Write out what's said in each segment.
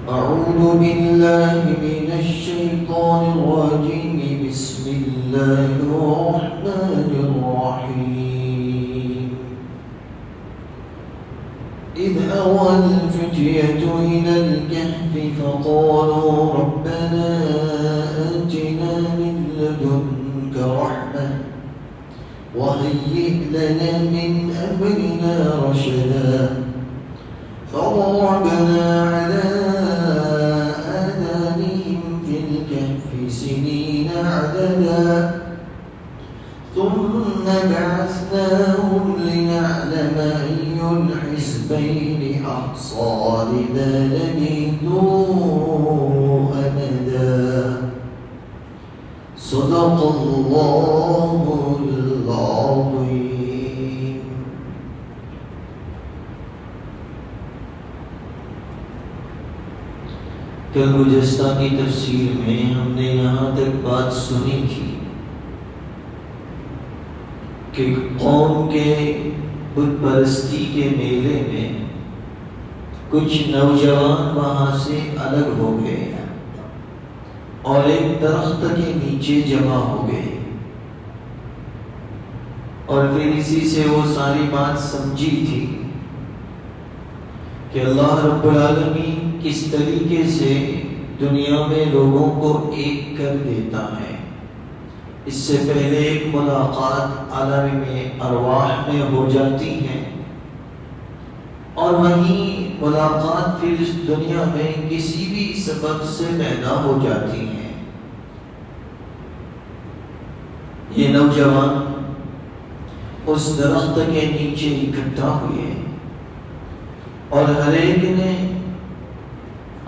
أعوذ بالله من الشيطان الرجيم بسم الله الرحمن الرحيم إذ أوى الفتية إلى الكهف فقالوا ربنا آتنا من لدنك رحمة وهيئ لنا من أمرنا رشدا فضربنا على آذانهم في الكهف سنين عددا ثم بعثناهم لنعلم أي الحزبين أحصى لما لبثوا أمدا صدق الله العظيم. کل گزشتہ کی تفسیر میں ہم نے یہاں تک بات سنی تھی کہ قوم کے بت پرستی کے میلے میں کچھ نوجوان وہاں سے الگ ہو گئے اور ایک درخت کے نیچے جمع ہو گئے، اور پھر اسی سے وہ ساری بات سمجھی تھی کہ اللہ رب العالمین کس طریقے سے دنیا میں لوگوں کو ایک کر دیتا ہے۔ اس سے پہلے ایک ملاقات عالم میں ارواح میں ہو جاتی ہے، اور وہیں ملاقات پھر اس دنیا میں کسی بھی سبب سے پیدا ہو جاتی ہے۔ یہ نوجوان اس درخت کے نیچے اکٹھا ہوئے اور ہر ایک نے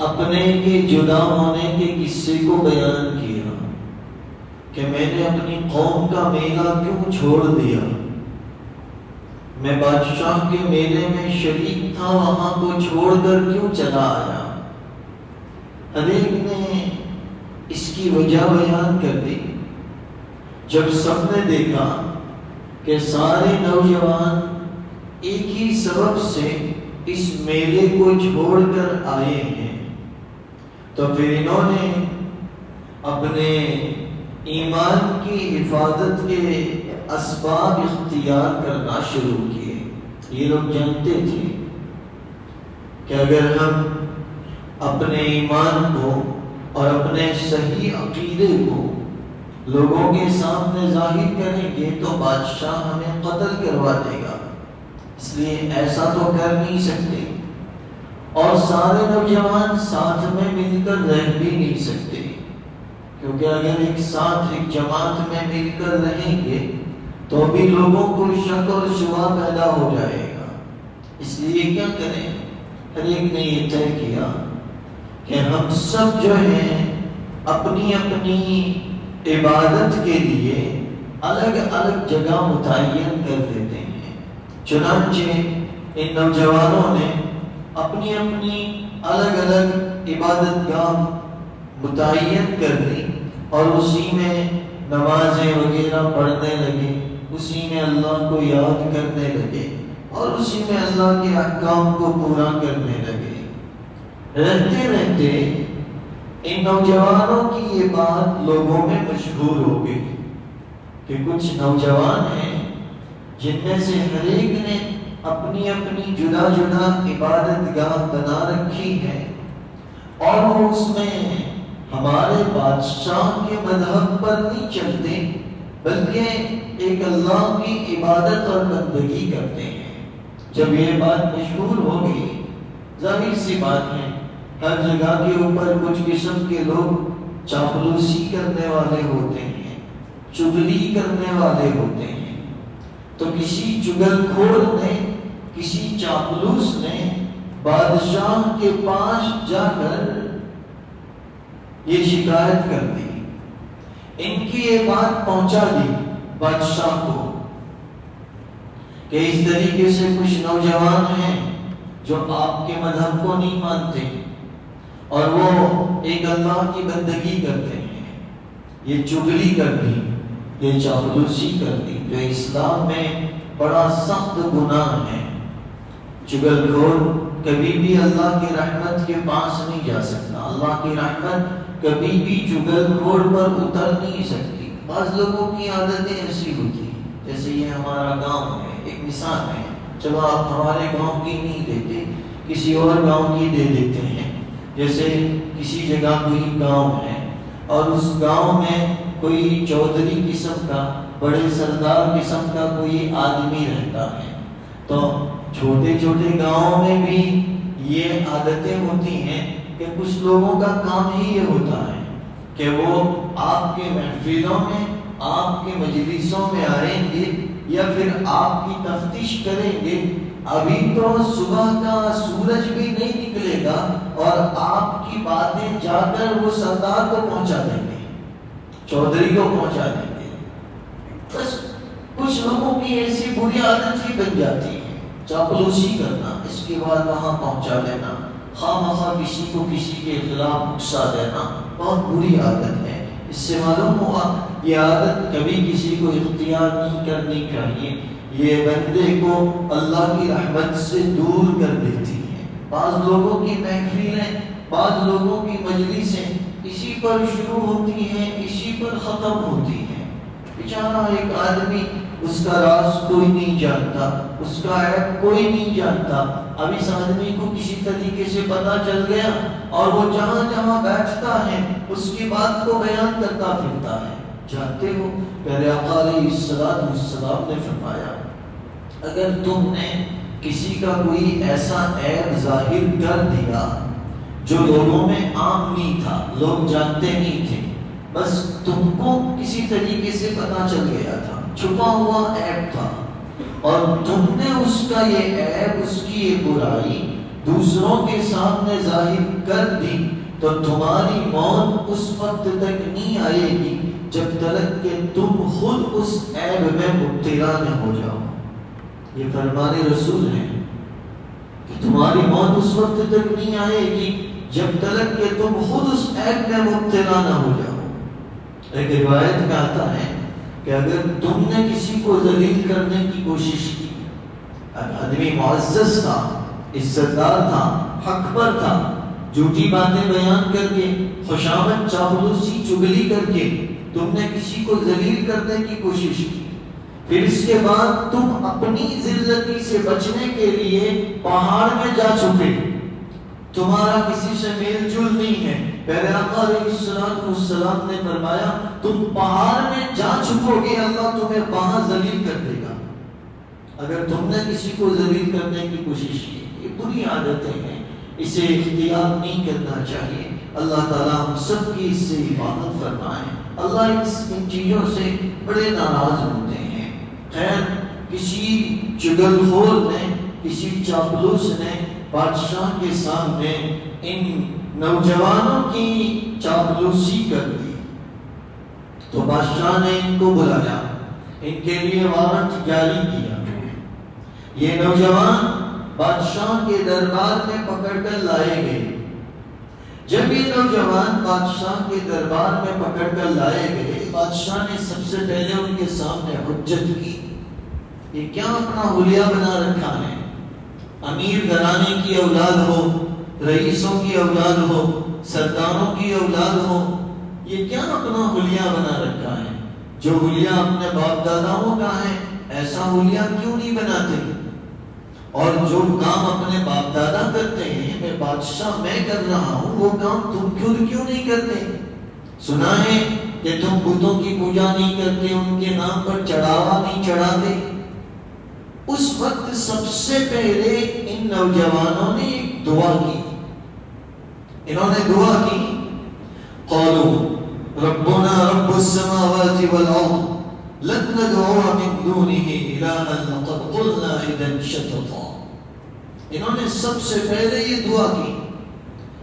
اپنے کے جدا ہونے کے قصے کو بیان کیا کہ میں نے اپنی قوم کا میلہ کیوں چھوڑ دیا، میں بادشاہ کے میلے میں شریک تھا، وہاں کو چھوڑ کر کیوں چلا آیا۔ ہر ایک نے اس کی وجہ بیان کر دی۔ جب سب نے دیکھا کہ سارے نوجوان ایک ہی سبب سے اس میلے کو چھوڑ کر آئے ہیں، تو پھر انہوں نے اپنے ایمان کی حفاظت کے اسباب اختیار کرنا شروع کیے۔ یہ لوگ جانتے تھے کہ اگر ہم اپنے ایمان کو اور اپنے صحیح عقیدے کو لوگوں کے سامنے ظاہر کریں گے تو بادشاہ ہمیں قتل کروا دے گا، اس لیے ایسا تو کر نہیں سکتے، اور سارے نوجوان ساتھ میں مل کر رہ بھی نہیں سکتے، کیونکہ اگر ایک ساتھ ایک جماعت میں مل کر رہیں گے تو بھی لوگوں کو شک اور شبہ پیدا ہو جائے گا۔ اس لیے کیا کریں، ہر ایک نے یہ طے کیا کہ ہم سب جو ہیں اپنی اپنی عبادت کے لیے الگ الگ جگہ متعین کر دیتے ہیں۔ چنانچہ ان نوجوانوں نے اپنی اپنی الگ الگ عبادت گاہ متعین کر لی اور اسی میں نمازیں وغیرہ پڑھنے لگے، اسی میں اللہ کو یاد کرنے لگے اور اسی میں اللہ کے احکام کو پورا کرنے لگے۔ رہتے رہتے ان نوجوانوں کی یہ بات لوگوں میں مشہور ہو گئی کہ کچھ نوجوان ہیں جن میں سے ہر ایک نے اپنی اپنی جدا جدا عبادت گاہ بنا رکھی ہے، اور وہ اس میں ہمارے بادشاہ کے مذہب پر نہیں چلتے بلکہ ایک اللہ کی عبادت اور بندگی کرتے ہیں۔ جب یہ بات مشہور ہو گئی، ظاہر سی بات ہے ہر جگہ کے اوپر کچھ قسم کے لوگ چاپلوسی کرنے والے ہوتے ہیں، چغلی کرنے والے ہوتے ہیں، تو کسی چگل خور نے، کسی چاپلوس نے بادشاہ کے پاس جا کر یہ شکایت کر دی، ان کی یہ بات پہنچا دی بادشاہ کو کہ اس طریقے سے کچھ نوجوان ہیں جو آپ کے مذہب کو نہیں مانتے اور وہ ایک اللہ کی بندگی کرتے ہیں۔ یہ چغلی کر دی، یہ چاپلوسی کر دی، جو اسلام میں بڑا سخت گناہ ہے۔ چگل خور کبھی بھی اللہ کی رحمت کے پاس نہیں جا سکتا. اللہ کی رحمت کبھی بھی چگل خور پر اتر نہیں سکتی. بعض لوگوں کی عادتیں ایسی ہوتی ہیں، جیسے یہ ہمارا گاؤں ہے، ایک مثال ہے. چلو آپ ہمارے گاؤں کی نہیں دیتے، کسی اور گاؤں کی دے دیتے ہیں. جیسے کسی جگہ کوئی گاؤں ہے اور اس گاؤں میں کوئی چودھری قسم کا، بڑے سردار قسم کا کوئی آدمی رہتا ہے. تو چھوٹے چھوٹے گاؤں میں بھی یہ عادتیں ہوتی ہیں کہ کچھ لوگوں کا کام ہی یہ ہوتا ہے کہ وہ آپ کے محفلوں میں، آپ کے مجلسوں میں آئیں گے یا پھر آپ کی تفتیش کریں گے. ابھی تو صبح کا سورج بھی نہیں نکلے گا اور آپ کی باتیں جا کر وہ سردار کو پہنچا دیں گے، چودھری کو پہنچا دیں گے. بس کچھ لوگوں کی ایسی بری عادت ہی بن جاتی ہے، چاپلوسی کرنا، اس کے بعد وہاں پہنچا دینا، خواہ کسی کو کسی کے خلاف اکسا دینا. بہت بری عادت ہے. اس سے معلوم ہوا یہ عادت کبھی کسی کو اختیار نہیں کرنی چاہیے. یہ بندے کو اللہ کی رحمت سے دور کر دیتی ہے. بعض لوگوں کی محفلیں، بعض لوگوں کی مجلسیں اسی پر شروع ہوتی ہیں، اسی پر ختم ہوتی ہیں. بیچارہ ایک آدمی، اس کا راز کوئی نہیں جانتا، اس کا عیب کوئی نہیں جانتا. اب اس آدمی کو کسی طریقے سے پتا چل گیا اور وہ جہاں جہاں بیٹھتا ہے اس کی بات کو بیان کرتا پھرتا ہے. جانتے ہو پہلے آقا علیہ السلام نے فرمایا، اگر تم نے کسی کا کوئی ایسا عیب ظاہر کر دیا جو لوگوں میں عام نہیں تھا، لوگ جانتے نہیں تھے، بس تم کو کسی طریقے سے پتا چل گیا تھا، چھپا ہوا عیب تھا، اور تم نے اس کا یہ عیب، اس کی یہ برائی دوسروں کے سامنے ظاہر کر دی، تو تمہاری موت اس وقت تک نہیں آئے گی جب تک کہ تم خود اس عیب میں مبتلا نہ ہو جاؤ. یہ فرمان رسول ہے کہ تمہاری موت اس وقت تک نہیں آئے گی جب تک کہ تم خود اس عیب میں مبتلا نہ ہو جاؤ. ایک روایت میں آتا ہے کہ اگر تم نے کسی کو ذلیل کرنے کی کوشش کی، آدمی معزز تھا، عزت دار تھا، حق پر تھا، جھوٹی باتیں بیان کر کے، خوشامد، چاپلوسی، چگلی کر کے تم نے کسی کو ذلیل کرنے کی کوشش کی، پھر اس کے بعد تم اپنی ذلتی سے بچنے کے لیے پہاڑ میں جا چھپے، تمہارا کسی سے میل جول نہیں ہے، پہلے آقا علیہ السلام نے فرمایا تم پہاڑ میں جا چھپو گے، اللہ تمہیں وہاں ذلیل کر دے گا. اگر تم نے کسی کو ذلیل کرنے کی کوشش کی، یہ بری عادتیں ہیں، اسے اختیار نہیں کرنا چاہیے. اللہ تعالیٰ ہم سب کی اس سے حفاظت فرمائے. اللہ ان چیزوں سے بڑے ناراض ہوتے ہیں. خیر، کسی چگل خور نے، کسی چاپلوس نے بادشاہ کے سامنے ان نوجوانوں کی چاپلوسی کر دی، تو بادشاہ نے ان کو بلایا، ان کے لیے وارنٹ جاری کیا. یہ نوجوان بادشاہ کے دربار میں پکڑ کر لائے گئے. جب یہ نوجوان بادشاہ کے دربار میں پکڑ کر لائے گئے، بادشاہ نے سب سے پہلے ان کے سامنے حجت کی. یہ کیا اپنا حلیہ بنا رکھا ہے؟ امیر گھرانے کی اولاد ہو، رئیسوں کی اولاد ہو، سرداروں کی اولاد ہو، یہ کیا اپنا حلیہ بنا رکھا ہے؟ جو حلیہ اپنے باپ داداؤں کا ہے، ایسا حلیہ کیوں نہیں بناتے؟ اور جو کام اپنے باپ دادا کرتے ہیں، میں بادشاہ میں کر رہا ہوں، وہ کام تم کیوں نہیں کرتے؟ سنا ہے کہ تم بتوں کی پوجا نہیں کرتے، ان کے نام پر چڑھاوا نہیں چڑھاتے. اس وقت سب سے پہلے ان نوجوانوں نے ایک دعا کی. انہوں نے دعا کی، قالوا ربنا رب السماوات والارض لن ندعو من دونه الها لقد قلنا اذا شططا. انہوں نے سب سے پہلے یہ دعا کی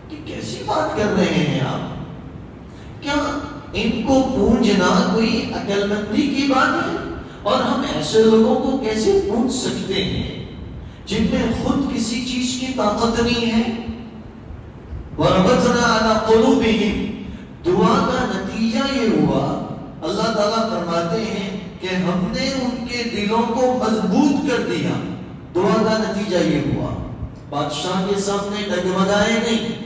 کہ کیسی بات کر رہے ہیں آپ؟ کیا ان کو پوجنا کوئی عقل مندی کی بات ہے؟ اور ہم ایسے لوگوں کو کیسے پوچھ سکتے ہیں جن میں خود کسی چیز کی طاقت نہیں ہے؟ وَرَبَطْنَا عَلَىٰ قُلُوبِهِمْ. دعا کا نتیجہ یہ ہوا، اللہ تعالیٰ فرماتے ہیں کہ ہم نے ان کے دلوں کو مضبوط کر دیا. دعا کا نتیجہ یہ ہوا بادشاہ کے سامنے ڈگمگائے نہیں،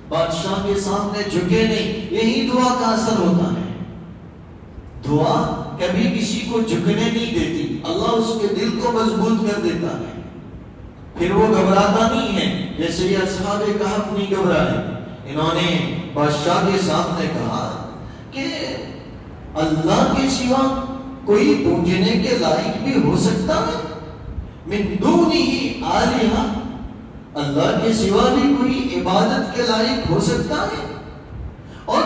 بادشاہ کے سامنے جھکے نہیں. یہی دعا کا اثر ہوتا ہے. دعا کبھی کسی کو جھکنے نہیں دیتی، اللہ اس کے دل کو مضبوط کر دیتا ہے. پھر وہ گھبراتا نہیں ہے، جیسے یہ اصحاب کہف نہیں گھبرائے. انہوں نے بادشاہ کے سامنے کہا کہ اللہ کے سوا کوئی پوجنے کے لائق بھی ہو سکتا ہے؟ من دونہ آلہہ، اللہ کے سوا بھی کوئی عبادت کے لائق ہو سکتا ہے؟ اور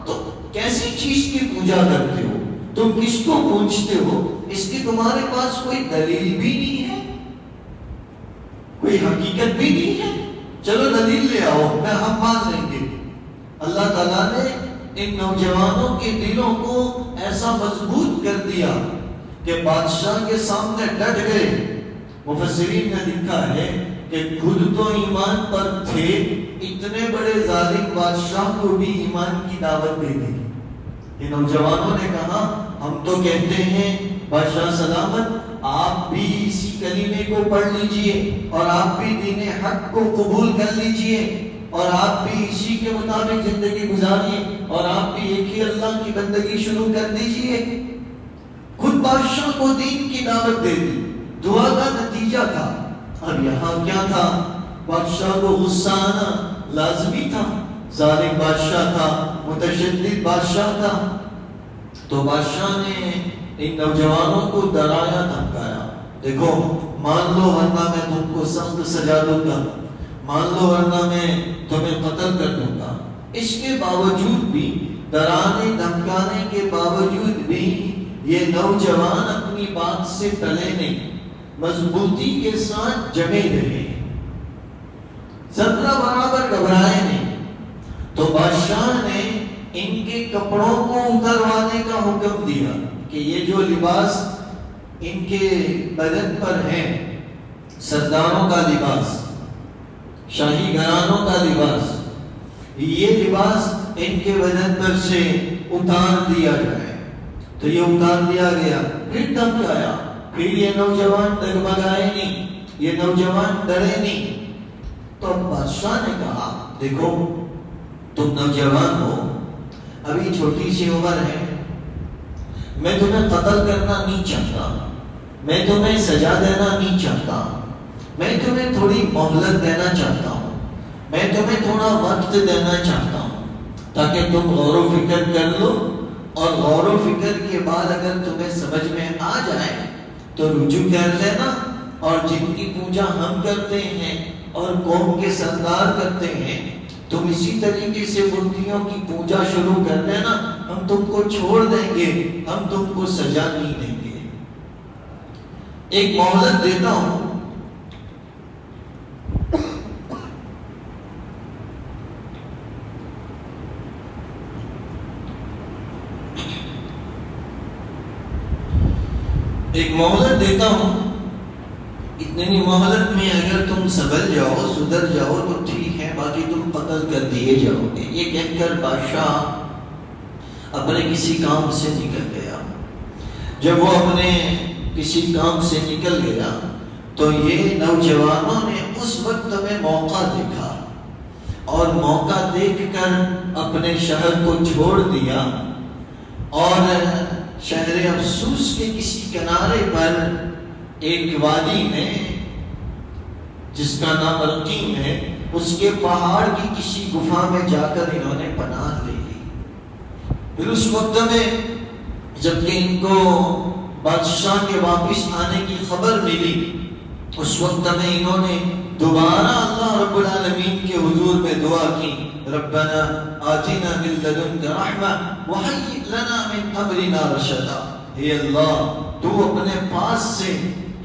تم کیسی چیز کی پوجا کرتے ہو؟ تم کس کو پوچھتے ہو؟ اس کی تمہارے پاس کوئی دلیل بھی نہیں ہے، کوئی حقیقت بھی نہیں ہے. چلو دلیل لے آؤ، میں ہم مان لیں گے. اللہ تعالیٰ نے ان نوجوانوں کے دلوں کو ایسا مضبوط کر دیا کہ بادشاہ کے سامنے ڈٹ گئے. مفسرین نے لکھا ہے کہ خود تو ایمان پر تھے، اتنے بڑے ظالم بادشاہ کو بھی ایمان کی دعوت دے دی. یہ نوجوانوں نے کہا ہم تو کہتے ہیں بادشاہ سلامت، آپ بھی اسی کلمے کو پڑھ لیجئے اور آپ بھی دین حق کو قبول کر لیجئے اور آپ بھی اسی کے مطابق زندگی گزاریے اور آپ بھی ایک ہی اللہ کی بندگی شروع کر دیجئے. خود بادشاہ کو دین کی دعوت دے دی. دعا کا نتیجہ تھا. اب یہاں کیا تھا؟ بادشاہ کو غصہ آنا لازمی تھا. ظالم بادشاہ تھا، متشدد بادشاہ تھا. تو بادشاہ نے ان نوجوانوں کو ڈرایا دھمکایا، دیکھو مان لو ورنہ میں تم کو سخت سزا دوں گا، مان لو ورنہ میں تمہیں قتل کر دوں گا. اس کے باوجود بھی، ڈرانے دھمکانے کے باوجود بھی یہ نوجوان اپنی بات سے ٹلے نہیں، مضبوطی کے ساتھ جمے رہے، ذرہ برابر گھبرائے نہیں. تو بادشاہ نے ان کے کپڑوں کو اتروانے کا حکم دیا کہ یہ جو لباس ان کے بدن پر ہے، سرداروں کا لباس، شاہی گھرانوں کا لباس، یہ لباس ان کے بدن پر سے اتار دیا جائے. تو یہ اتار دیا گیا. پھر دھمکایا. پھر یہ نوجوان ڈگمگائے نہیں، یہ نوجوان ڈرے نہیں. تو بادشاہ نے کہا دیکھو تم نوجوان ہو، ابھی چھوٹی سی عمر ہے، میں تمہیں قتل کرنا نہیں چاہتا، میں تمہیں سزا دینا نہیں چاہتا، میں تمہیں تھوڑی مہلت دینا چاہتا ہوں، میں تمہیں تھوڑا وقت دینا چاہتا ہوں تاکہ تم غور و فکر کر لو، اور غور و فکر کے بعد اگر تمہیں سمجھ میں آ جائے تو رجوع کر لینا. اور جن کی پوجا ہم کرتے ہیں اور قوم کے سردار کرتے ہیں، تم اسی طریقے سے مورتیوں کی پوجا شروع کر دینا، ہم تم کو چھوڑ دیں گے، ہم تم کو سزا نہیں دیں گے. ایک مہلت دیتا ہوں. ایک مہلت دیتا ہوں، اتنی مہلت میں اگر تم سنبھل جاؤ، سدھر جاؤ تو ٹھیک ہے، باقی تم قتل کر دیے جاؤ گے. یہ کہہ کر بادشاہ اپنے کسی کام سے نکل گیا. جب وہ اپنے کسی کام سے نکل گیا تو یہ نوجوانوں نے اس وقت میں موقع دیکھا اور موقع دیکھ کر اپنے شہر کو چھوڑ دیا اور شہر افسوس کے کسی کنارے پر ایک وادی میں جس کا نام رقیم ہے، اس کے پہاڑ کی کسی گفا میں جا کر انہوں نے پناہ لے لی. پھر اس وقت میں جبکہ ان کو بادشاہ کے واپس آنے کی خبر ملی، اس وقت میں انہوں نے دوبارہ اللہ رب العالمین کے حضور میں دعا کی، ربنا آتنا من لدنک رحمہ وہیئ لنا من امرنا رشدا. اے اللہ تو اپنے پاس سے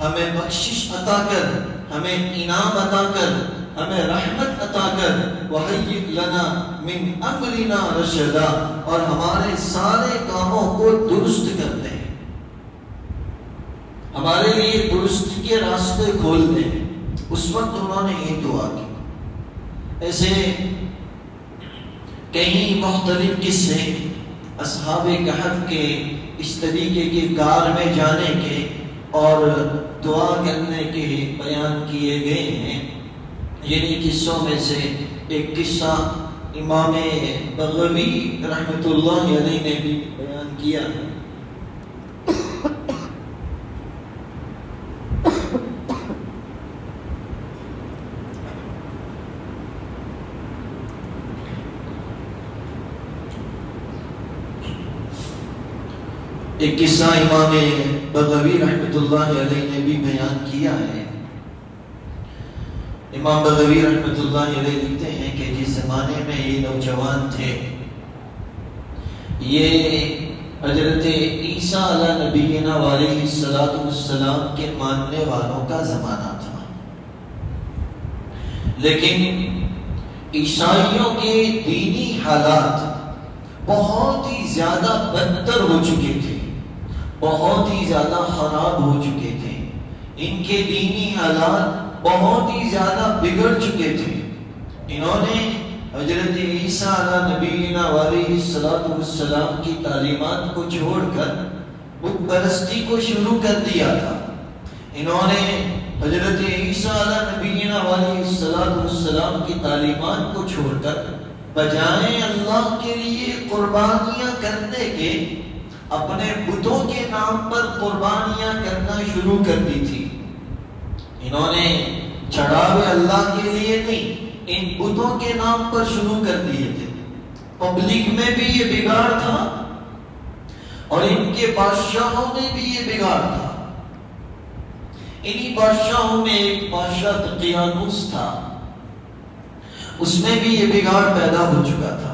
ہمیں بخشش عطا کر، ہمیں انعام عطا کر، ہمیں رحمت عطا کر، وہیئ لنا من امرنا رشدا، اور ہمارے سارے کاموں کو درست کر دیں، ہمارے لیے درست کے راستے کھول دیں. اس وقت انہوں نے یہ دعا کی. ایسے کئی مختلف قصے اصحاب کہف کے اس طریقے کے کار میں جانے کے اور دعا کرنے کے بیان کیے گئے ہیں یعنی قصوں میں سے ایک قصہ امام بغوی رحمۃ اللہ علیہ نے بھی بیان کیا ہے۔ ایک قصہ امام بغوی رحمۃ اللہ علیہ نے بھی بیان کیا ہے۔ امام بغوی رحمۃ اللہ علیہ لکھتے ہیں کہ جس زمانے میں یہ نوجوان تھے، یہ حضرت عیسیٰ علیہ نبینا علیہ السلام کے ماننے والوں کا زمانہ تھا، لیکن عیسائیوں کے دینی حالات بہت ہی زیادہ بدتر ہو چکے تھے، بہت ہی زیادہ خراب ہو چکے تھے، ان کے دینی حالات بہت ہی زیادہ بگڑ چکے تھے۔ انہوں نے حضرت عیسیٰ علیہ نبینا علیہ السلام کی تعلیمات کو چھوڑ کر بت پرستی کو شروع کر دیا تھا۔ انہوں نے حضرت عیسیٰ علیہ نبینا علیہ السلام کی تعلیمات کو چھوڑ کر بجائے اللہ کے لیے قربانیاں کرنے کے اپنے بتوں کے نام پر قربانیاں کرنا شروع کر دی تھی۔ انہوں نے چڑھاوے اللہ کے لیے نہیں، ان بتوں کے نام پر شروع کر دیے تھے۔ پبلک میں بھی یہ بگاڑ تھا اور ان کے بادشاہوں میں بھی یہ بگاڑ تھا۔ انہی بادشاہوں میں ایک بادشاہ دقیانوس تھا، اس میں بھی یہ بگاڑ پیدا ہو چکا تھا۔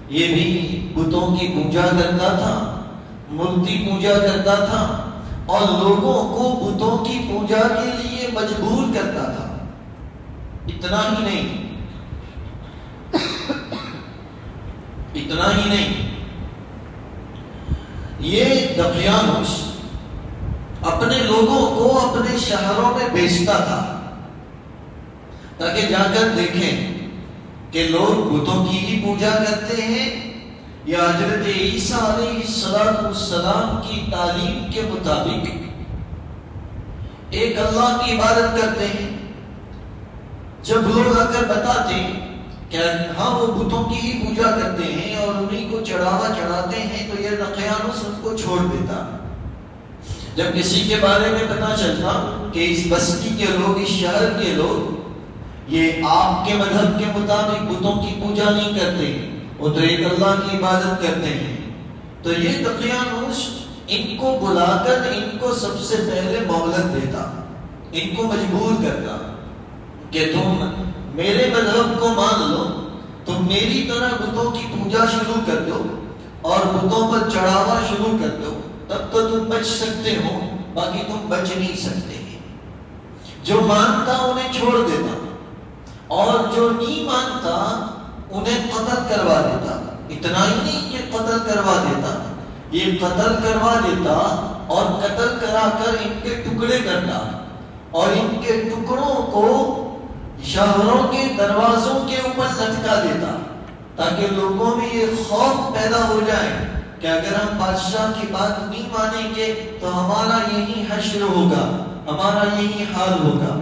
یہ بھی بتوں کی پوجا کرتا تھا، مورتی پوجا کرتا تھا اور لوگوں کو بتوں کی پوجا کے لیے مجبور کرتا تھا۔ اتنا ہی نہیں، یہ دقیانوس اپنے لوگوں کو اپنے شہروں میں بیچتا تھا تاکہ جا کر دیکھیں کہ لوگ بتوں کی ہی پوجا کرتے ہیں یا حضرت عیسیٰ علیہ السلام کی تعلیم کے مطابق ایک اللہ کی عبادت کرتے ہیں۔ جب لوگ آ کر بتاتے کہ ہاں وہ بتوں کی ہی پوجا کرتے ہیں اور انہیں کو چڑھاوا چڑھاتے ہیں تو یہ دقیانوس ان کو چھوڑ دیتا۔ جب کسی کے بارے میں پتہ چلتا کہ اس بستی کے لوگ، اس شہر کے لوگ یہ آپ کے مذہب کے مطابق بتوں کی پوجا نہیں کرتے، وہ تو ایک اللہ کی عبادت کرتے ہیں، تو یہ دقیانوس ان کو بلا کر ان کو سب سے پہلے مہلت دیتا، ان کو مجبور کرتا کہ تم میرے مذہب کو مان لو، تم میری طرح بتوں کی پوجا شروع کر دو اور بتوں پر چڑھاوا شروع کر دو، تب تو تم بچ سکتے ہو، باقی تم بچ نہیں سکتے۔ جو مانتا انہیں چھوڑ دیتا اور جو نہیں مانتا انہیں قتل کروا دیتا۔ اتنا ہی نہیں کہ قتل کروا دیتا، یہ قتل کروا دیتا اور قتل کرا کر ان کے ٹکڑے کرتا اور ان کے ٹکڑوں کو شہروں کے دروازوں کے اوپر لٹکا دیتا تاکہ لوگوں میں یہ خوف پیدا ہو جائے کہ اگر ہم بادشاہ کی بات نہیں مانیں گے تو ہمارا یہی حشر ہوگا، ہمارا یہی حال ہوگا۔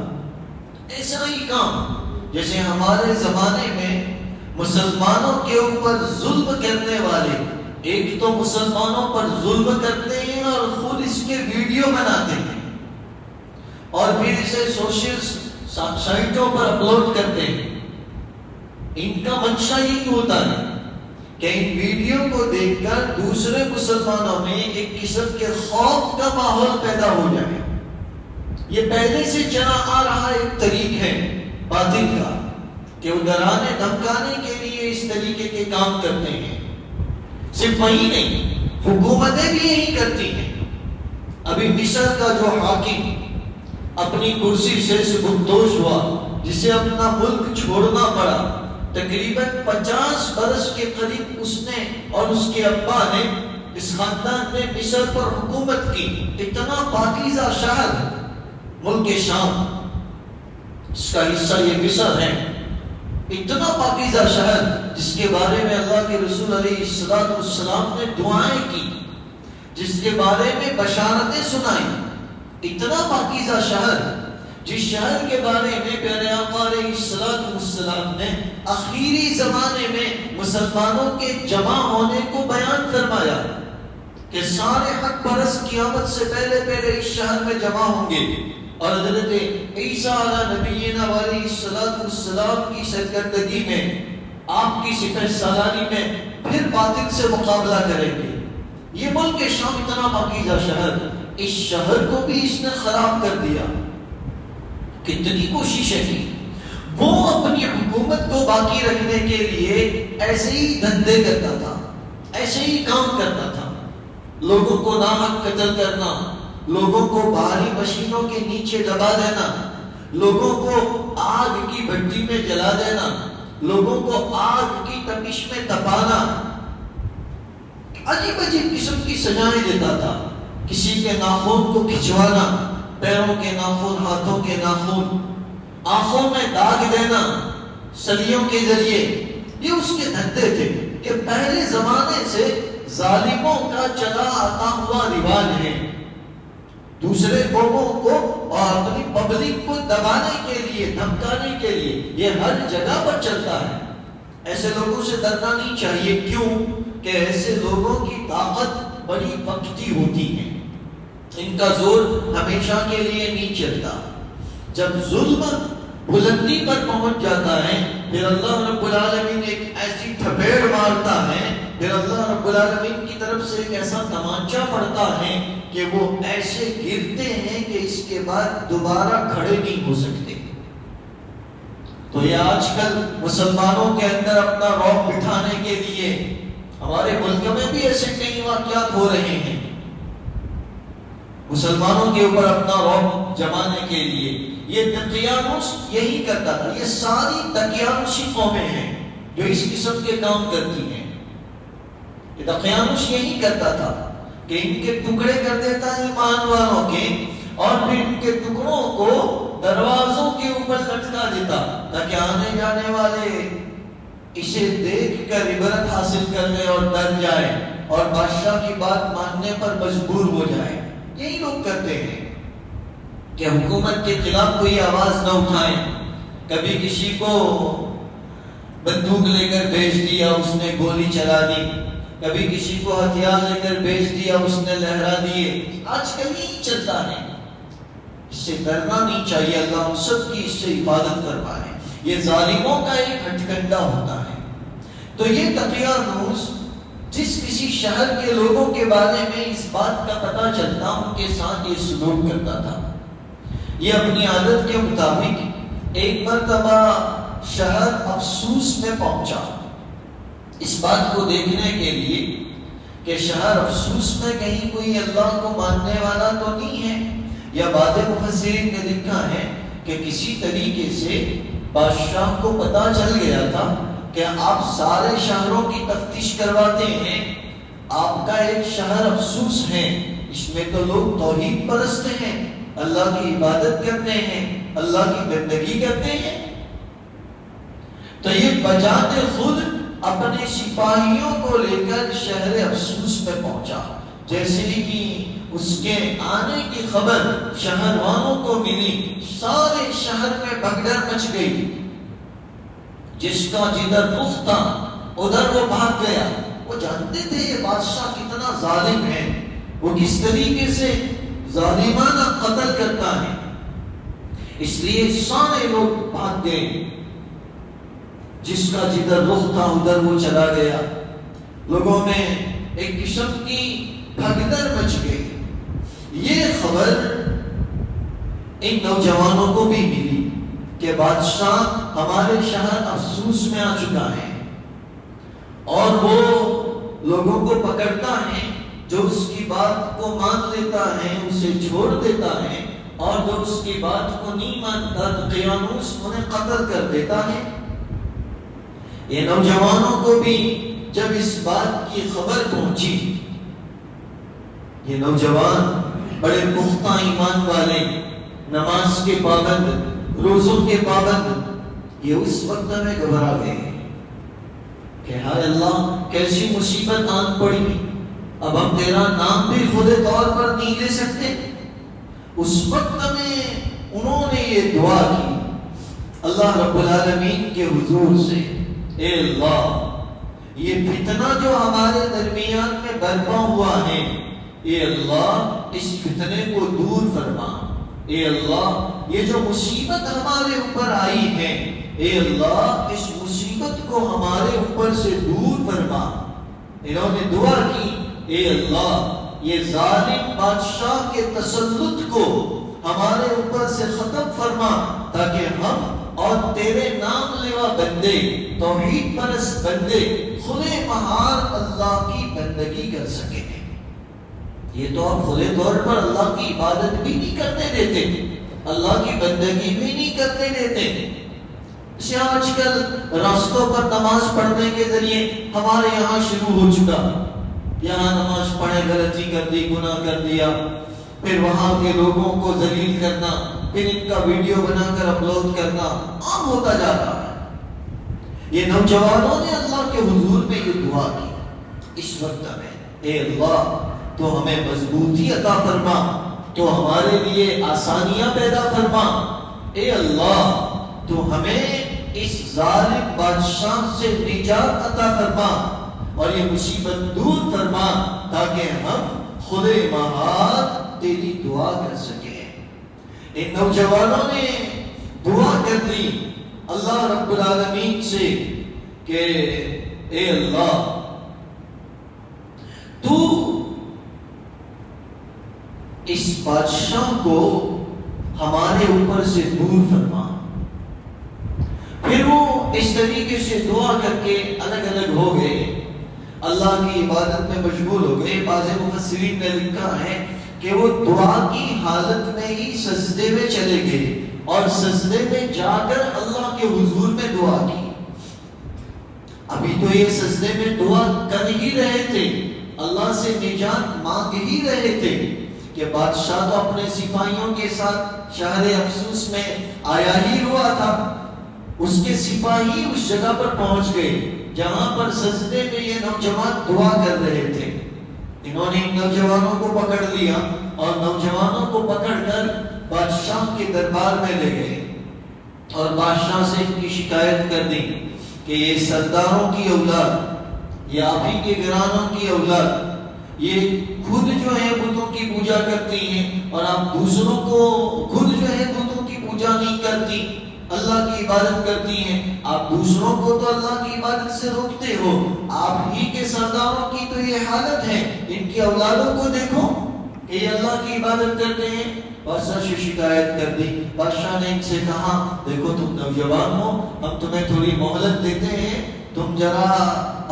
ایسا ہی کام جیسے ہمارے زمانے میں مسلمانوں کے اوپر ظلم کرنے والے ایک تو مسلمانوں پر ظلم کرتے ہیں اور خود اس کے ویڈیو بناتے ہیں اور پھر اسے سوشل سائٹوں پر اپلوڈ کرتے ہیں۔ ان کا منشا یہی ہوتا ہے کہ ان ویڈیو کو دیکھ کر دوسرے مسلمانوں میں ایک قسم کے خوف کا ماحول پیدا ہو جائے۔ یہ پہلے سے چلا آ رہا ایک طریق ہے باطل کا کہ وہ ڈرانے دھمکانے کے لیے اس طریقے کے کام کرتے ہیں۔ صرف وہی نہیں، حکومتیں بھی یہی کرتی ہیں۔ ابھی مصر کا جو حاکم اپنی کرسی سے سبکدوش ہوا، جسے اپنا ملک چھوڑنا پڑا، تقریباً 50 برس کے قریب اس نے اور اس کے ابا نے، اس خاندان نے مصر پر حکومت کی۔ اتنا پاکیزہ شہر ملک شام، اس کا حصہ یہ مصر ہے، اتنا پاکیزہ شہر جس کے بارے میں اللہ کے رسول علیہ السلام نے دعائیں کی، جس کے بارے میں بشارتیں سنائیں۔ اتنا پاکیزہ شہر جس شہر کے بارے میں پیارے آقا علیہ السلام نے آخری زمانے میں مسلمانوں کے جمع ہونے کو بیان فرمایا کہ سارے حق پرست قیامت سے پہلے اس شہر میں جمع ہوں گے، اور حضرت عیسیٰ علیہ نبینا علیہ السلام کی سرکردگی میں، آپ کی سپہ سالاری میں پھر باطل سے مقابلہ کریں گے۔ یہ ملک شام اتنا پاکیزہ شہر، اس شہر کو بھی اس نے خراب کر دیا۔ کتنی کوششیں کی، وہ اپنی حکومت کو باقی رکھنے کے لیے ایسے ہی دھندے کرتا تھا، ایسے ہی کام کرتا تھا، لوگوں کو ناحق قتل کرنا، لوگوں کو باہری مشینوں کے نیچے دبا دینا، لوگوں کو آگ کی بھٹی میں جلا دینا، لوگوں کو آگ کی تپش میں تپانا، عجیب عجیب قسم کی سزائیں دیتا تھا۔ کسی کے ناخن کو کھچوانا، پیروں کے ناخن، ہاتھوں کے ناخن، آنکھوں میں داغ دینا سلیوں کے ذریعے، یہ اس کے دھندے تھے۔ یہ پہلے زمانے سے ظالموں کا چلا آتا ہوا رواج ہے، دوسرے قوموں کو اور اپنی پبلک کو دبانے کے لیے، دھمکانے کے لیے، یہ ہر جگہ پر چلتا ہے۔ ایسے لوگوں سے ڈرنا نہیں چاہیے، کیوں کہ ایسے لوگوں کی طاقت بڑی وقتی ہوتی ہے، ان کا زور ہمیشہ کے لیے نہیں چلتا۔ جب ظلم بلندی پر پہنچ جاتا ہے، پھر اللہ رب العالمین ایک ایسی تھپیڑ مارتا ہے، پھر اللہ رب العالمین کی طرف سے ایک ایسا تمانچہ پڑتا ہے کہ وہ ایسے گرتے ہیں کہ اس کے بعد دوبارہ کھڑے نہیں ہو سکتے۔ تو یہ آج کل مسلمانوں کے اندر اپنا رعب بٹھانے کے لیے ہمارے ملک میں بھی ایسے کئی واقعات ہو رہے ہیں، مسلمانوں کے اوپر اپنا رعب جمانے کے لیے۔ یہ دقیانوس یہی کرتا تھا، یہ ساری دقیانوسی قومیں ہیں جو اس قسم کے کام کرتی ہیں۔ یہ دقیانوس یہی کرتا تھا کہ ان کے ٹکڑے کر دیتا ہے ایمان والوں کے، اور پھر ان کے ٹکڑوں کو دروازوں کے اوپر لٹکا دیتا تاکہ آنے جانے والے اسے دیکھ کر عبرت حاصل کر لے اور ڈر جائے اور بادشاہ کی بات ماننے پر مجبور ہو جائے۔ یہی لوگ کرتے ہیں کہ حکومت کے خلاف کوئی آواز نہ اٹھائیں، کبھی کسی کو بندوق لے کر بھیج دیا، اس نے گولی چلا دی، کبھی کسی کو ہتھیار لے کر بھیج دیا، اس نے لہرا دیے۔ آج کل یہی چلتا ہے، اس سے ڈرنا نہیں چاہیے، اللہ ہم سب کی اس سے حفاظت فرمائے۔ یہ ظالموں کا ایک ہتھکنڈہ ہوتا ہے۔ تو یہ دقیانوس جس کسی شہر کے لوگوں کے بارے میں اس بات کا پتہ چلتا، ان کے ساتھ یہ سلوک کرتا تھا۔ یہ اپنی عادت کے مطابق ایک مرتبہ شہر افسوس میں پہنچا، اس بات کو دیکھنے کے لیے کہ شہر افسوس میں کہیں کوئی اللہ کو ماننے والا تو نہیں ہے، یا بعض مفسرین نے لکھا ہے کہ کسی طریقے سے بادشاہ کو پتہ چل گیا تھا کہ آپ سارے شہروں کی تفتیش کرواتے ہیں، آپ کا ایک شہر افسوس ہے، اس میں تو لوگ توحید پرست ہیں، اللہ کی عبادت کرتے ہیں، اللہ کی بندگی کرتے ہیں۔ تو یہ بجاتے خود اپنے سپاہیوں کو لے کر شہر افسوس میں پہنچا۔ جیسے ہی اس کے آنے کی خبر شہر والوں کو ملی، سارے شہر میں بھگدڑ مچ گئی، جس کا جدھر رخ تھا ادھر وہ بھاگ گیا۔ وہ جانتے تھے یہ بادشاہ کتنا ظالم ہے، وہ کس طریقے سے ظالمانہ قتل کرتا ہے، اس لیے سارے لوگ بھاگ گئے، جس کا جدھر رخ تھا ادھر وہ چلا گیا۔ لوگوں میں ایک قسم کی بھگدڑ مچ گئی۔ یہ خبر ان نوجوانوں کو بھی ملی کہ بادشاہ ہمارے شہر افسوس میں آ چکا ہے، اور وہ لوگوں کو پکڑتا ہے، جو اس کی بات کو مان لیتا ہے اسے چھوڑ دیتا ہے، اور جو اس کی بات کو نہیں مانتا دقیانوس انہیں قتل کر دیتا ہے۔ یہ نوجوانوں کو بھی جب اس بات کی خبر پہنچی، یہ نوجوان بڑے پختہ ایمان والے، نماز کے پابند، روزوں کے پابند، یہ اس وقت میں گھبرا گئے کہ ہائے اللہ کیسی مصیبت آن پڑی، اب ہم تیرا نام بھی خود طور پر نہیں لے سکتے۔ اس وقت میں انہوں نے یہ دعا کی اللہ رب العالمین کے حضور سے، اے اللہ یہ فتنہ جو ہمارے درمیان میں برپا ہوا ہے، اے اللہ اس فتنے کو دور فرما، اے اللہ یہ جو مصیبت ہمارے اوپر آئی ہے، اے اللہ اس مصیبت کو ہمارے اوپر سے دور فرما۔ انہوں نے دعا کی، اے اللہ یہ ظالم بادشاہ کے تسلط کو ہمارے اوپر سے ختم فرما، تاکہ ہم اور تیرے نام لیوا بندے، توحید پرست بندے کھلے مہار اللہ کی بندگی کر سکیں۔ یہ تو آپ کھلے طور پر اللہ کی عبادت بھی نہیں کرنے دیتے، اللہ کی بندگی بھی نہیں کرنے دیتے۔ اسے آج کل راستوں پر نماز پڑھنے کے ذریعے ہمارے یہاں شروع ہو چکا، یہاں نماز پڑھے غلطی کر دی، گناہ کر دیا، پھر وہاں کے لوگوں کو ذلیل کرنا، پھر ان کا ویڈیو بنا کر اپلوڈ کرنا عام ہوتا جا رہا ہے۔ یہ نوجوانوں نے اللہ کے حضور میں یہ دعا کی اس وقت میں، اے اللہ تو ہمیں مضبوطی عطا فرما، تو ہمارے لیے آسانیاں پیدا فرما، اے اللہ تو ہمیں اس ظالم بادشاہ سے نجات عطا فرما اور یہ مصیبت دور فرما، تاکہ ہم خود مہار تیری دعا کر سکیں۔ ان نوجوانوں نے دعا کر لی اللہ رب العالمین سے کہ اے اللہ تو اس بادشاہ کو ہمارے اوپر سے دور فرما۔ پھر وہ اس طریقے سے دعا کر کے الگ الگ ہو گئے، اللہ کی عبادت میں مشغول ہو گئے۔ بعض مفسرین نے لکھا ہے کہ وہ دعا کی حالت میں ہی سجدے میں چلے گئے اور سجدے میں جا کر اللہ کے حضور میں دعا کی۔ ابھی تو یہ سجدے میں دعا کر ہی رہے تھے، اللہ سے نجات مانگ ہی رہے تھے کہ بادشاہ تو اپنے سپاہیوں کے ساتھ شہر افسوس میں آیا ہی ہوا تھا، اس کے سپاہی اس جگہ پر پہنچ گئے جہاں پر سجدے میں یہ نوجوان دعا کر رہے تھے۔ انہوں نے ان نوجوانوں کو پکڑ لیا اور نوجوانوں کو پکڑ کر بادشاہ کے دربار میں لے گئے اور بادشاہ سے ان کی شکایت کر دی کہ یہ سرداروں کی اولاد، یہ آپ ہی کے گرانوں کی اولاد، یہ خود جو ہے بتوں کی پوجا کرتی ہیں اور آپ دوسروں کو خود جو ہے بتوں کی پوجا نہیں کرتی، اللہ کی عبادت کرتی ہیں، آپ دوسروں کو تو اللہ کی عبادت سے روکتے ہو، آپ ہی کے سرداروں کی تو یہ حالت ہے، ان کی اولادوں کو دیکھو کہ یہ اللہ کی عبادت کرتے ہیں۔ بادشاہ سے شکایت کر دی۔ بادشاہ نے ان سے کہا دیکھو تم نوجوان ہو، ہم تمہیں تھوڑی مہلت دیتے ہیں، تم ذرا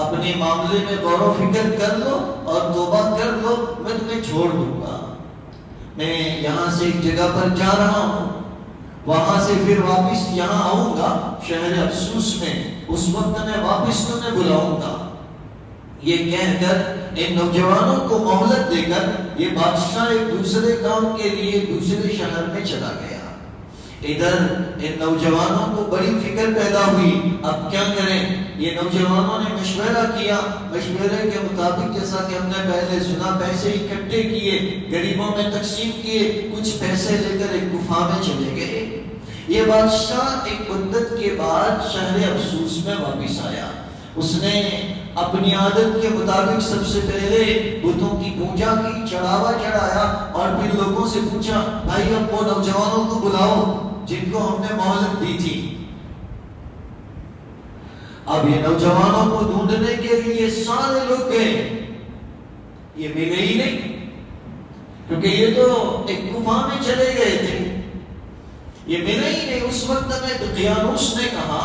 اپنے معاملے میں غور و فکر کر لو اور توبہ کر لو، میں تمہیں چھوڑ دوں گا۔ میں یہاں سے ایک جگہ پر جا رہا ہوں، وہاں سے پھر واپس یہاں آؤں گا شہر افسوس میں، اس وقت میں واپس تمہیں بلاؤں گا۔ یہ کہہ کر ان نوجوانوں کو مہلت دے کر یہ بادشاہ ایک دوسرے کام کے لیے دوسرے شہر میں چلا گیا۔ ادھر ان نوجوانوں کو بڑی فکر پیدا ہوئی، اب کیا کریں؟ یہ نوجوانوں نے مشورہ کیا، مشورے کے مطابق جیسا کہ ہم نے پہلے سنا، پیسے اکٹھے کیے، غریبوں میں تقسیم کیے، کچھ پیسے لے کر ایک گفا میں چلے گئے۔ یہ بادشاہ ایک مدت کے بعد شہر افسوس میں واپس آیا۔ اس نے اپنی عادت کے مطابق سب سے پہلے بتوں کی پوجا کی، چڑھاوا چڑھایا اور پھر لوگوں سے پوچھا بھائی اب وہ نوجوانوں کو بلاؤ جن کو ہم نے مہلت دی تھی۔ اب یہ نوجوانوں کو ڈھونڈنے کے لیے سارے لوگ گئے، یہ ملے ہی نہیں، کیونکہ یہ تو ایک گفا میں چلے گئے تھے، یہ ملے ہی نہیں۔ اس وقت میں دقیانوس نے کہا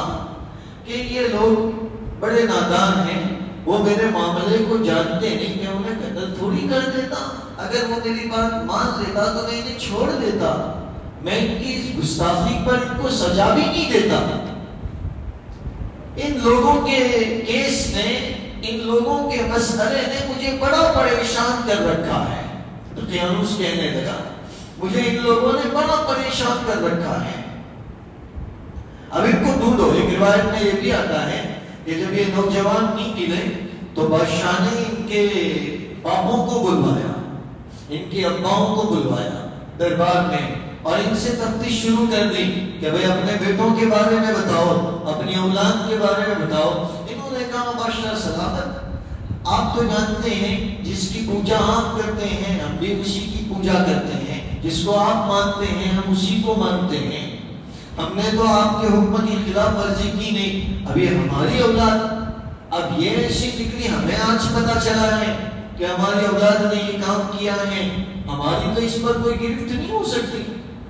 کہ یہ لوگ بڑے نادان ہیں، وہ میرے معاملے کو جانتے نہیں، میں انہیں قتل تھوڑی کر دیتا، اگر وہ میری بات مان لیتا تو میں انہیں چھوڑ دیتا، میں ان کی اس گستاخی پر ان کو سزا بھی نہیں دیتا۔ ان لوگوں کے کیس نے، ان لوگوں کے مسئلے نے مجھے بڑا پریشان کر رکھا ہے۔ دقیانوس کہنے لگا مجھے ان لوگوں نے بڑا پریشان کر رکھا ہے، اب ان کو ڈھونڈو۔ ایک روایت میں یہ بھی آتا ہے کہ جب یہ نوجوان نہیں ملے تو بادشاہ نے ان کے باپوں کو بلوایا، ان کے اباؤں کو بلوایا دربار میں، اور ان سے تفتیش شروع کر دی کہ بھئی اپنے بیٹوں کے بارے میں بتاؤ، اپنی اولاد کے بارے میں بتاؤ۔ انہوں نے کہا بادشاہ سلامت، آپ تو جانتے ہیں جس کی پوجا آپ کرتے ہیں ہم بھی اسی کی پوجا کرتے ہیں، جس کو آپ مانتے ہیں ہم اسی کو مانتے ہیں، ہم نے تو آپ کے حکم کی خلاف ورزی کی نہیں۔ ابھی ہماری اولاد، اب یہ ایسی نکلی، ہمیں آج پتا چلا ہے کہ ہماری اولاد نے یہ کام کیا ہے، ہماری تو اس پر کوئی گرفت نہیں ہو سکتی۔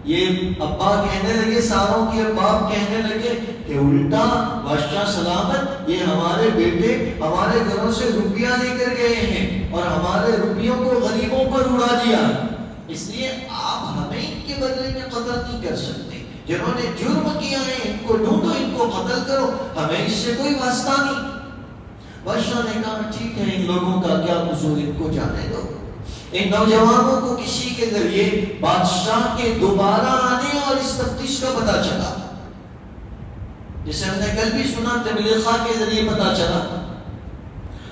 یہ ابا کہنے لگے، ساروں کے باپ کہنے لگے کہ الٹا بادشاہ سلامت، یہ ہمارے بیٹے ہمارے گھروں سے روپیہ لے کر گئے ہیں اور ہمارے روپیوں کو غریبوں پر اڑا دیا، اس لیے آپ ہمیں ان کے بدلے میں قتل نہیں کر سکتے۔ جنہوں نے جرم کیا ہے ان کو ڈھونڈو، ان کو قتل کرو، ہمیں اس سے کوئی واسطہ نہیں۔ بادشاہ نے کہا ٹھیک ہے، ان لوگوں کا کیا قصور، ان کو جانے دو۔ ان نوجوانوں کو کسی کے ذریعے بادشاہ کے دوبارہ آنے اور اس تفتیش کا پتہ چلا، جسے ہم نے کل بھی سنا تبلیغ کے ذریعے پتہ چلا،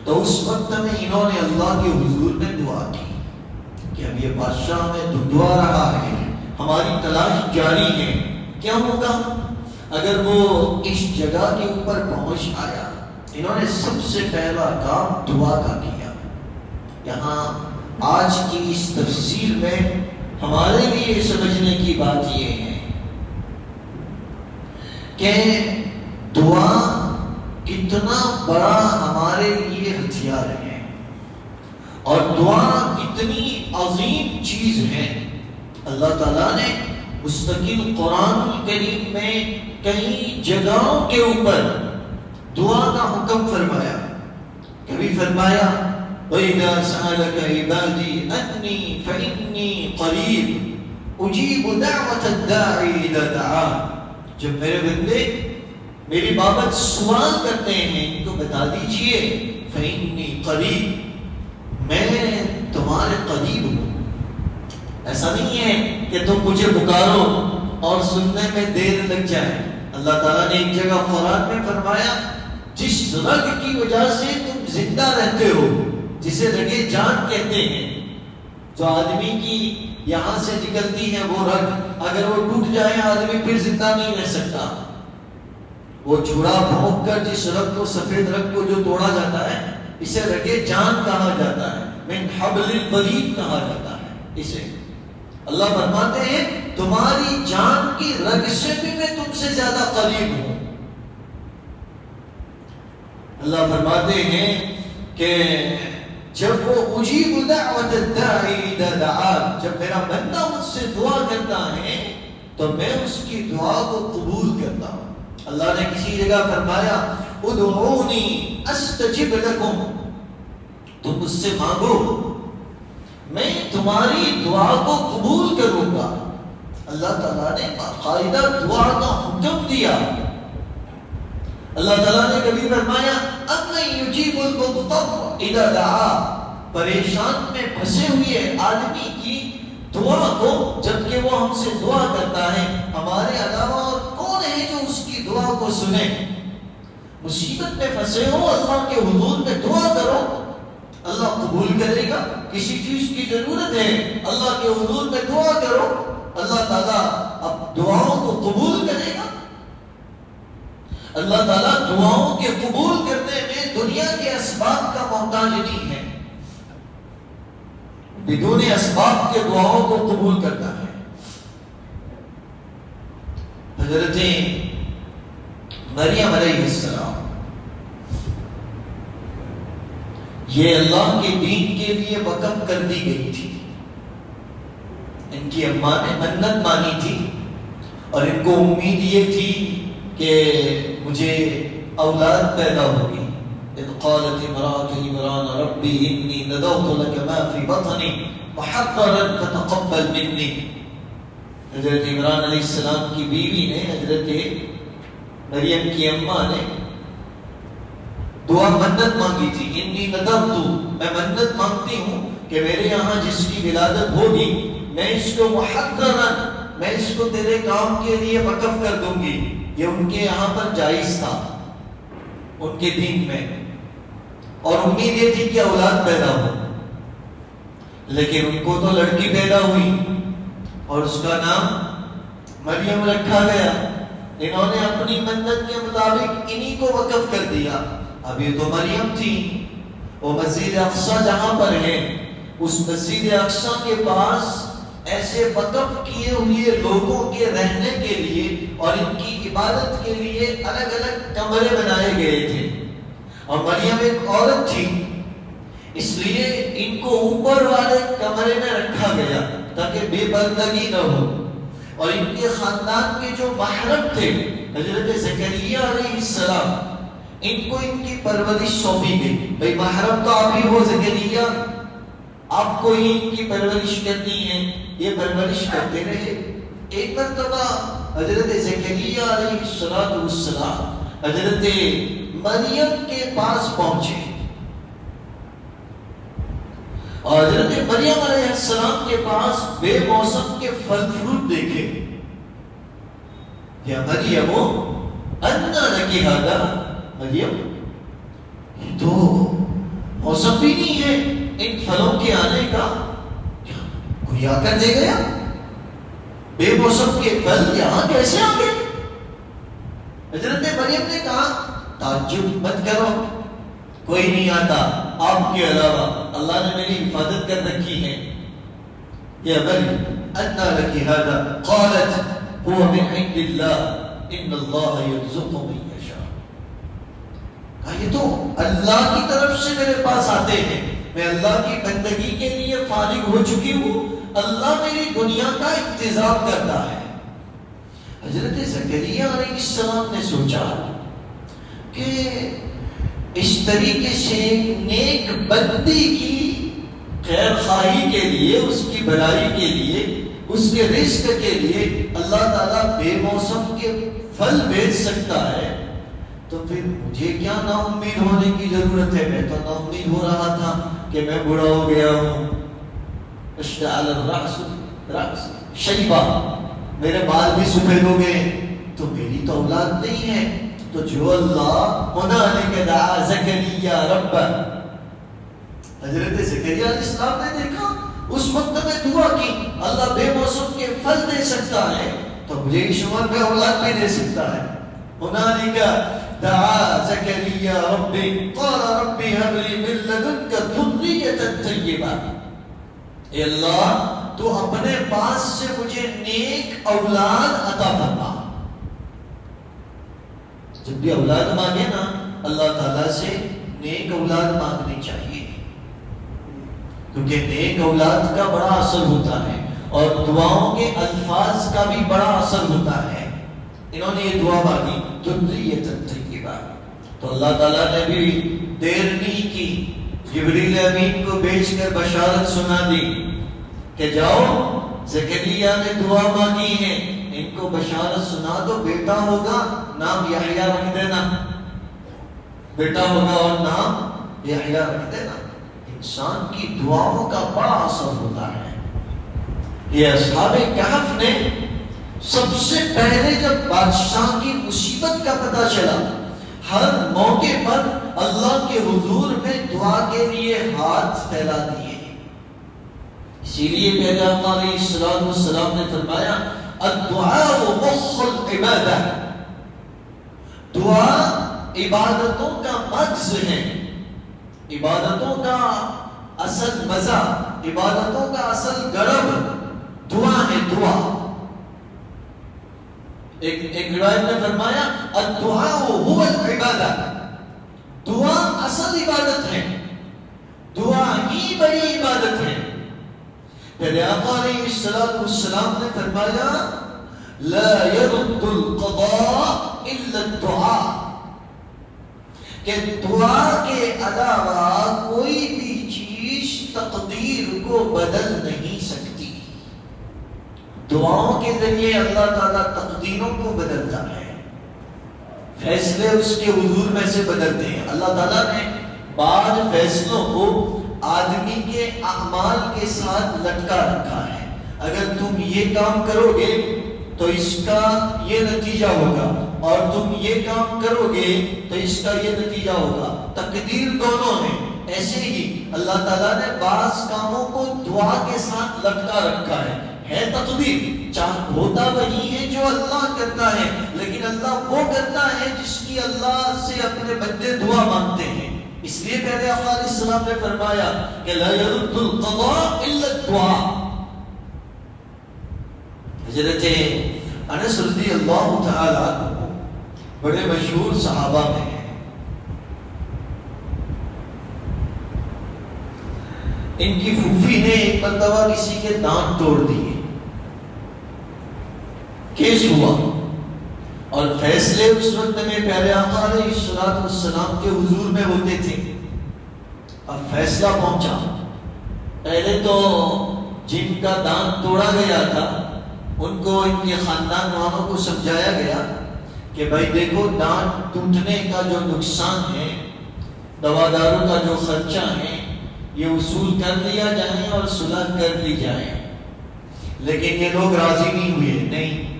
تو اس وقت میں انہوں نے اللہ کے حضور میں دعا کی کہ اب یہ بادشاہ ہمیں دھندوا رہا ہے، ہماری تلاش جاری ہے، کیا ہوگا اگر وہ اس جگہ کے اوپر پہنچ آیا؟ انہوں نے سب سے پہلا کام دعا کا کیا۔ یہاں آج کی اس تفسیر میں ہمارے لیے سمجھنے کی بات یہ ہے کہ دعا کتنا بڑا ہمارے لیے ہتھیار ہے اور دعا کتنی عظیم چیز ہے۔ اللہ تعالیٰ نے مستقل قرآن کریم میں کئی جگہوں کے اوپر دعا کا حکم فرمایا۔ کبھی فرمایا وَإِذَا سَأَلَكَ عِبَادِي أَنِّي فَإِنِّي قَرِيبٌ أُجِيبُ دَعْوَةَ الدَّاعِ إِذَا دَعَانِ، جب میرے بندے میری بابت سوال کرتے ہیں ان کو بتا دیجئے فَإِنِّي قَرِيبٌ، میں تمہارے قریب ہوں۔ ایسا نہیں ہے کہ تم مجھے پکارو اور سننے میں دیر لگ جائے۔ اللہ تعالیٰ نے ایک جگہ قرآن میں فرمایا جس رگ کی وجہ سے تم زندہ رہتے ہو، جسے رگے جان کہتے ہیں، جو آدمی کی یہاں سے نکلتی ہے وہ رگ، اگر وہ ٹوٹ جائے آدمی پھر زندہ نہیں رہ سکتا۔ وہ چوڑا بھونک کر جس رگ کو، سفید رگ کو جو توڑا جاتا ہے، اسے رگے جان کہا جاتا ہے، من حبل الورید کہا جاتا ہے اسے۔ اللہ فرماتے ہیں تمہاری جان کی رگ سے بھی میں تم سے زیادہ قریب ہوں۔ اللہ فرماتے ہیں کہ جب وہ اجیب دعوت الداعی اذا دعان، جب میرا بندہ مجھ سے دعا کرتا ہے تو میں اس کی دعا کو قبول کرتا ہوں۔ اللہ نے کسی جگہ فرمایا ادعونی استجب لکم، تم مجھ سے مانگو میں تمہاری دعا کو قبول کروں گا۔ اللہ تعالیٰ نے باقاعدہ دعا کا حکم دیا۔ اللہ تعالیٰ نے کبھی فرمایا اَمَّن يُجِيبُ الْمُضْطَرَّ إِذَا دَعَاهُ، پریشان میں پھنسے ہوئے آدمی کی دعا کو جبکہ وہ ہم سے دعا کرتا ہے، ہمارے علاوہ اور کون ہے جو اس کی دعا کو سنے؟ مصیبت میں پھنسے ہو، اللہ کے حضور میں دعا کرو، اللہ قبول کرے گا۔ کسی چیز کی ضرورت ہے، اللہ کے حضور میں دعا کرو، اللہ تعالیٰ اب دعاؤں کو قبول کرے گا۔ اللہ تعالیٰ دعاؤں کے قبول کرنے میں دنیا کے اسباب کا محتاج نہیں ہے، بدون اسباب کے دعاؤں کو قبول کرتا ہے۔ حضرت مریم علیہ السلام یہ اللہ کے دین کے لیے وقف کر دی گئی تھی۔ ان کی اماں نے منت مانی تھی اور ان کو امید یہ تھی کہ مجھے اولاد پیدا ہوگی۔ اذ قالت امرأة عمران ربی انی نذرت لک ما فی بطنی محررا فتقبل منی۔ حضرت عمران علیہ السلام کی بیوی نے، حضرت مریم کی اماں نے دعا منت مانگی تھی، انی نذرت، میں منت مانگتی ہوں کہ میرے یہاں جس کی ولادت ہوگی میں اس کو محررا، میں اس کو تیرے کام کے لیے وقف کر دوں گی۔ یہ ان کے یہاں پر جائز تھا ان کے دین میں، اور امید یہ تھی کہ اولاد پیدا ہو، لیکن ان کو تو لڑکی پیدا ہوئی اور اس کا نام مریم رکھا گیا، انہوں نے اپنی منت کے مطابق انہی کو وقف کر دیا. اب یہ تو مریم تھی، وہ مسجد اقصی جہاں پر ہے، اس مسجد اقصی کے پاس ایسے وقف کیے ہوئے لوگوں کے رہنے کے لیے اور ان کی عبادت کے لیے الگ الگ کمرے بنائے گئے تھے. اور مریم ایک عورت تھی، اس لیے ان کو اوپر والے کمرے میں رکھا گیا تاکہ بے پردگی نہ ہو. اور ان کے خاندان کے جو محرم تھے حضرت زکریا علیہ السلام، ان کو ان کی پرورش سونپی گئی. بھئی محرم تو آپ ہی ہو زکریا، آپ کو ہی ان کی پرورش کرنی ہے. یہ پرورش کرتے رہے. ایک مرتبہ حضرت زکریا علیہ السلام حضرت مریم کے پاس پہنچے اور حضرت مریم علیہ السلام کے پاس بے موسم کے پھل فروٹ دیکھے. یا مریم انا لکی ھذا، مریم یہ تو موسم بھی نہیں ہے ان پھلوں کے آنے کا، کوئی آ کر دے گیا؟ بے موسم کے پھل یہاں کیسے آ گئے؟ حضرت مریم نے کہا تعجب مت کرو، کوئی نہیں آتا آپ کے علاوہ، اللہ نے میری حفاظت کر رکھی ہے. یا مریم انا لکی ھذا قالت هو من عند اللہ ان اللہ یرزق من یشاء. کہا یہ تو اللہ کی طرف سے میرے پاس آتے ہیں، میں اللہ کی بندگی کے لیے فارغ ہو چکی ہوں، اللہ میری دنیا کا انتظام کرتا ہے. حضرت زکریا علیہ السلام نے سوچا کہ اس طریقے سے نیک بندی کی خیر خواہی کے لیے، اس کی بھلائی کے لیے، اس کے رزق کے لیے اللہ تعالیٰ بے موسم کے پھل بھیج سکتا ہے، تو پھر مجھے کیا نا امید ہونے کی ضرورت ہے؟ میں تو نا امید ہو رہا تھا کہ میں بوڑھا ہو گیا ہوں، اشتعل الرأس شیبہ، میرے بال بھی سفید ہو گئے، تو میری تو اولاد نہیں ہے. تو جو اللہ ہنالک دعا زکریا رب، حضرت زکریا علیہ السلام نے دیکھا اس وقت میں دعا کی اللہ بے موسم کے پھل دے سکتا ہے تو مجھے اس عمر میں اولاد بھی دے سکتا ہے. ہنالک دعا زکریا رب قال رب هب لي من لدنك ذرية طیبہ، اے اللہ تو اپنے پاس سے مجھے نیک اولاد عطا فرما. جب بھی اولاد مانگے نا اللہ تعالیٰ سے نیک اولاد مانگنی چاہیے، کیونکہ نیک اولاد کا بڑا اثر ہوتا ہے اور دعاؤں کے الفاظ کا بھی بڑا اثر ہوتا ہے. انہوں نے یہ دعا مانگی ذریۃ طیبہ، تو اللہ تعالیٰ نے بھی دیر نہیں کی، جبریل امین کو بھیج کر بشارت سنا دی کہ جاؤ زکریا نے دعا مانگی ہے، ان کو بشارت سنا دو، بیٹا ہوگا نام یحییٰ رکھ دینا، بیٹا ہوگا اور نام یحییٰ رکھ دینا. انسان کی دعاؤں کا بڑا اثر ہوتا ہے. یہ اصحاب کہف نے سب سے پہلے جب بادشاہ کی مصیبت کا پتہ چلا، ہر موقع پر اللہ کے حضور میں دعا کے لیے ہاتھ پھیلا دیے. اسی لیے پیغمبر علیہ السلام نے فرمایا الدعاء مخ العبادہ، دعا عبادتوں کا مغز ہے، عبادتوں کا اصل مزہ، عبادتوں کا اصل گرم دعا ہے. دعا ایک روایت میں فرمایا الدعاء هو العبادہ، دعا اصل عبادت ہے، دعا ہی بڑی عبادت ہے. پھر آقا علیہ السلام نے فرمایا لا يرد القضاء الا الدعاء، کہ دعا کے علاوہ کوئی بھی چیز تقدیر کو بدل نہیں سکتی. دعاؤں کے ذریعے اللہ تعالیٰ تقدیروں کو بدلتا ہے، فیصلے اس کے حضور میں سے بدلتے ہیں. اللہ تعالیٰ نے بعض فیصلوں کو آدمی کے اعمال کے ساتھ لٹکا رکھا ہے. اگر تم یہ کام کرو گے تو اس کا یہ نتیجہ ہوگا، اور تم یہ کام کرو گے تو اس کا یہ نتیجہ ہوگا. تقدیر دونوں ہے. ایسے ہی اللہ تعالیٰ نے بعض کاموں کو دعا کے ساتھ لٹکا رکھا ہے. ہے تقدیر، ہوتا وہی ہے جو اللہ کرتا ہے، لیکن اللہ وہ کرتا ہے جس کی اللہ سے اپنے بندے دعا مانگتے ہیں۔ اس لیے پہلے آقا علیہ السلام نے فرمایا کہ لا يرد القضاء الا الدعاء۔ حضرت انس رضی اللہ تعالی عنہ بڑے مشہور صحابہ میں ہیں۔ ان کی پھوپھی نے ایک مرتبہ کسی کے دانت توڑ دیے، کیس ہوا، اور فیصلے اس وقت میں پیارے آقا علیہ السلام کے حضور میں ہوتے تھے۔ اب فیصلہ پہنچا، پہلے تو جن کا دانت توڑا گیا تھا ان کو، ان کے خاندان والوں کو سمجھایا گیا کہ بھائی دیکھو، دانت ٹوٹنے کا جو نقصان ہے، دوا دارو کا جو خرچہ ہے، یہ وصول کر لیا جائے اور صلح کر لی جائے۔ لیکن یہ لوگ راضی نہیں ہوئے، نہیں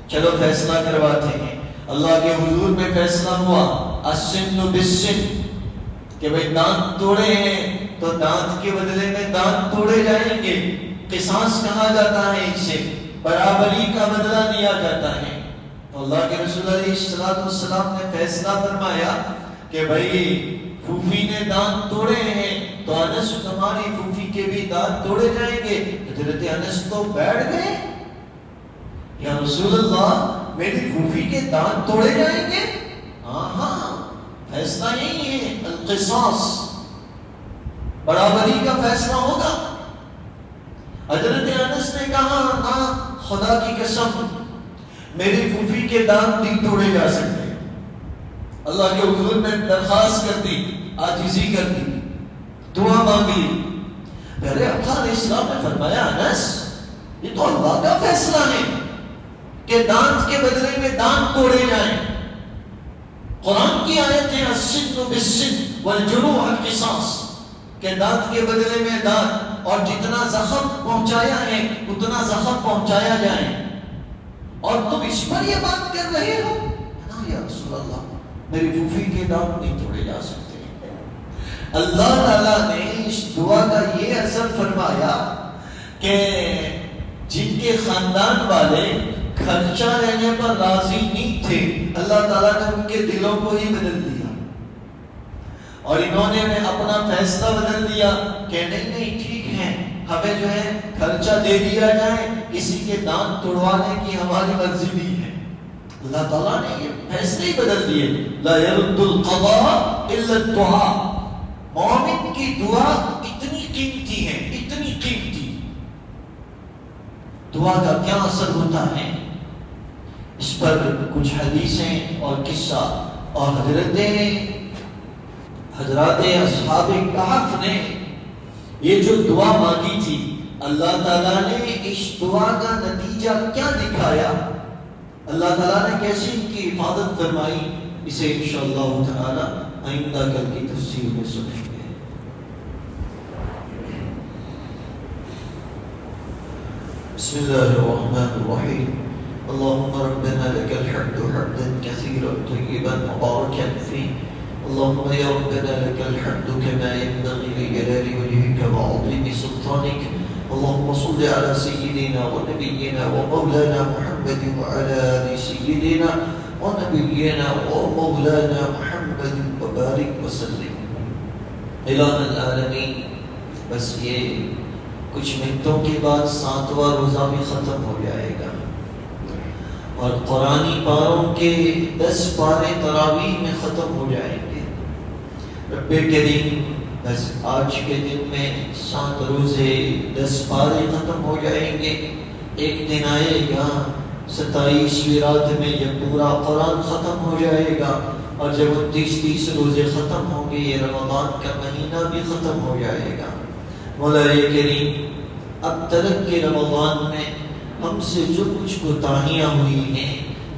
چلو فیصلہ کرواتے ہیں۔ اللہ کے حضور میں فیصلہ ہوا السن بالسن، کہ بھئی دانت توڑے ہیں تو دانت کے بدلے میں دانت توڑے جائیں گے۔ قصاص کہا جاتا ہے اسے، برابری کا بدلہ دیا جاتا ہے۔ تو اللہ کے رسول علیہ السلام نے فیصلہ فرمایا کہ بھئی پھوپھی نے دانت توڑے ہیں تو انس تمہاری پھوپھی کے بھی دانت توڑے جائیں گے۔ حضرت انس تو بیٹھ گئے، یا رسول اللہ میری پھوپھی کے دانت توڑے جائیں گے؟ ہاں فیصلہ یہی ہے، القصاص، برابری کا فیصلہ ہوگا۔ حضرت انس نے کہا ہاں خدا کی قسم میری پھوپھی کے دانت نہیں توڑے جا سکتے۔ اللہ کے حضور میں درخواست کر دی، عاجزی کر دی، دعا مانگ لی۔ پہلے آقا علیہ السلام نے فرمایا انس یہ تو اللہ کا فیصلہ ہے کہ دانت کے بدلے میں دانت توڑے جائیں۔ قرآن کی آیت ہے السن بالسن والجروح القصاص، کہ دانت کے بدلے میں دانت، اور جتنا زخم پہنچایا ہے اتنا زخم پہنچایا جائے۔ اور تم اس پر یہ بات کر رہے ہو؟ نا یا رسول اللہ میری پھوپھی کے دانت نہیں توڑے جا سکتے۔ اللہ تعالیٰ نے اس دعا کا یہ اثر فرمایا کہ جن کے خاندان والے خرچہ لینے پر راضی نہیں تھے، اللہ تعالیٰ نے ان کے دلوں کو ہی بدل دیا، اور انہوں نے اپنا فیصلہ بدل دیا کہ نہیں ٹھیک ہے، ہمیں جو ہے خرچہ دے دیا جائے، کسی کے دانت توڑوانے کی ہماری مرضی نہیں ہے۔ اللہ تعالیٰ نے یہ فیصلے ہی بدل دیے۔ لا يرد القضاء الا الدعاء۔ مومن کی دعا اتنی قیمتی ہے، اتنی قیمتی۔ دعا کا کیا اثر ہوتا ہے، اس پر کچھ حدیثیں اور قصہ، اور حضرات اصحاب کہف نے یہ جو دعا مانگی تھی، اللہ تعالیٰ نے اس دعا کا نتیجہ کیا دکھایا، اللہ تعالیٰ نے کیسے ان کی حفاظت فرمائی، اسے انشاءاللہ تعالی آئندہ کل کی تفسیر میں سنیں گے۔ بسم اللہ الرحمن الرحیم۔ اللهم ربنا لك الحمد حمدا كثيرا طيبا مباركا فيه، اللهم يا ربنا لك الحمد كما ينبغي لجلال وجهك وعظيم سلطانك، اللهم صل على سيدنا ونبينا ومولانا محمد وعلى آل سيدنا ونبينا ومولانا محمد وبارك وسلم۔ الہ العالمین، بس یہ کچھ منٹوں کے بعد 7واں روزہ بھی ختم ہو جائے گا، اور قرآنی پاروں کے 10 پارے تراویح میں ختم ہو جائیں گے۔ رب کریم بس آج کے دن میں 7 روزے 10 پارے ختم ہو جائیں گے۔ ایک دن آئے گا 27ویں رات میں یہ پورا قرآن ختم ہو جائے گا، اور جب 29-30 روزے ختم ہوں گے یہ رمضان کا مہینہ بھی ختم ہو جائے گا۔ مولا کریم اب تک کے رمضان میں ہم سے جو کچھ کوتاہیاں ہوئی ہیں،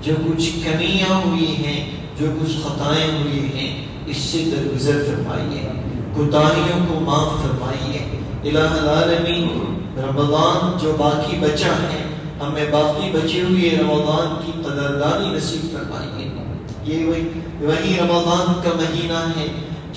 جو کچھ کمیاں ہوئی ہیں، جو کچھ خطائیں ہوئی ہیں، اس سے درگزر فرمائیے، کوتاہیوں کو معاف فرمائیے۔ الہ العالمین رمضان جو باقی بچا ہے، ہمیں باقی بچے ہوئے رمضان کی قدردانی نصیب فرمائیے۔ یہ وہی رمضان کا مہینہ ہے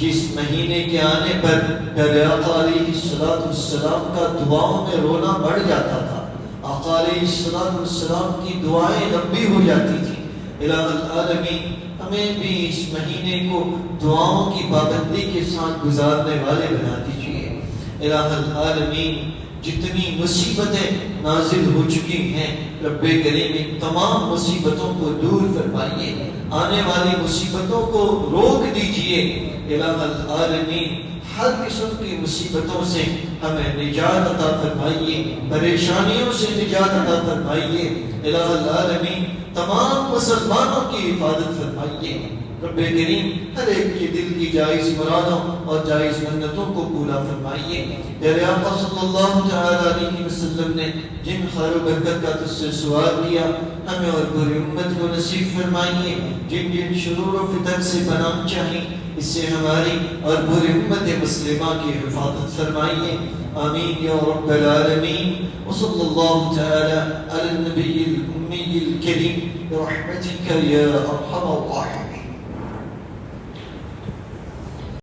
جس مہینے کے آنے پر پیارے آقا علیہ السلام کا دعاؤں میں رونا بڑھ جاتا تھا۔ آقا علیہ السلام کی دعائیں لمبی ہو جاتی تھیں۔ الہ العالمین ہمیں بھی اس مہینے کو دعاؤں کی پابندی کے ساتھ گزارنے والے بنا دیجیے۔ الہ العالمین جتنی مصیبتیں نازل ہو چکی ہیں رب کریم ان تمام مصیبتوں کو دور فرمائیے، آنے والی مصیبتوں کو روک دیجیے۔ الہ العالمین ہر قسم کی مصیبتوں سے ہمیں نجات عطا فرمائیے، پریشانیوں سے نجات عطا فرمائیے۔ الہ العالمین تمام مسلمانوں کی حفاظت فرمائیے۔ رب کریم ہر ایک کے دل کی جائز مرادوں اور جائز منتوں کو پورا فرمائیے۔ پیارے آقا صلی اللہ تعالی علیہ وسلم نے جن خیر و برکت کا تجھ سے سوال کیا ہمیں اور پوری امت کو نصیب فرمائیے۔ جن جن شرور و فتن سے پناہ چاہیے اس سے ہماری اور پوری امت مسلمہ کی حفاظت فرمائیے۔ آمین یا رب العالمین۔ وصلی اللہ تعالی علی النبی الأمی الکریم برحمتک یا ارحم الراحمین۔